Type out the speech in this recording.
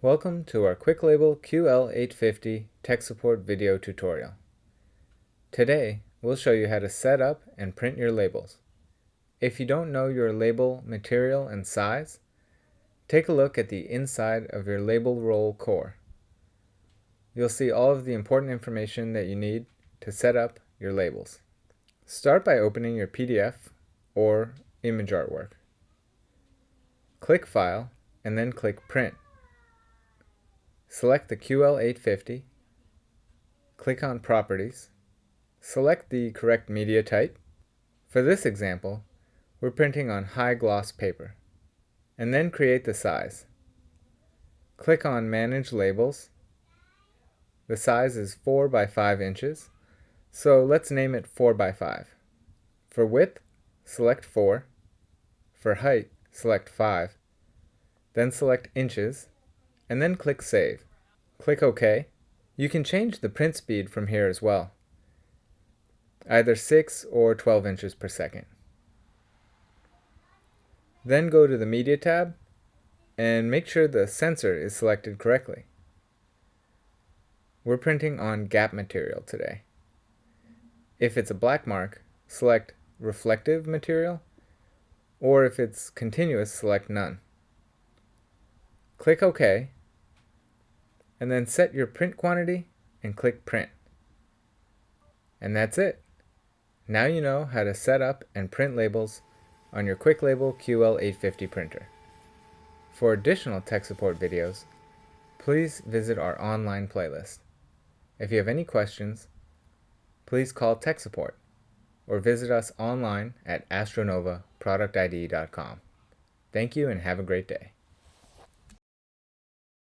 Welcome to our QuickLabel QL850 tech support video tutorial. Today, we'll show you how to set up and print your labels. If you don't know your label material and size, take a look at the inside of your label roll core. You'll see all of the important information that you need to set up your labels. Start by opening your PDF or image artwork. Click File and then click Print. Select the QL850, click on Properties, select the correct media type. For this example, we're printing on high gloss paper, and then create the size. Click on Manage Labels. The size is 4 by 5 inches, so let's name it 4 by 5. For width, select 4. For height, select 5. Then select inches, and then click Save. Click OK. You can change the print speed from here as well, either 6 or 12 inches per second. Then go to the Media tab and make sure the sensor is selected correctly. We're printing on gap material today. If it's a black mark, select Reflective Material, or if it's continuous, select None. Click OK, and then set your print quantity and click Print. And that's it. Now you know how to set up and print labels on your QuickLabel QL850 printer. For additional tech support videos, please visit our online playlist. If you have any questions, please call tech support or visit us online at astronovaproductid.com. Thank you and have a great day.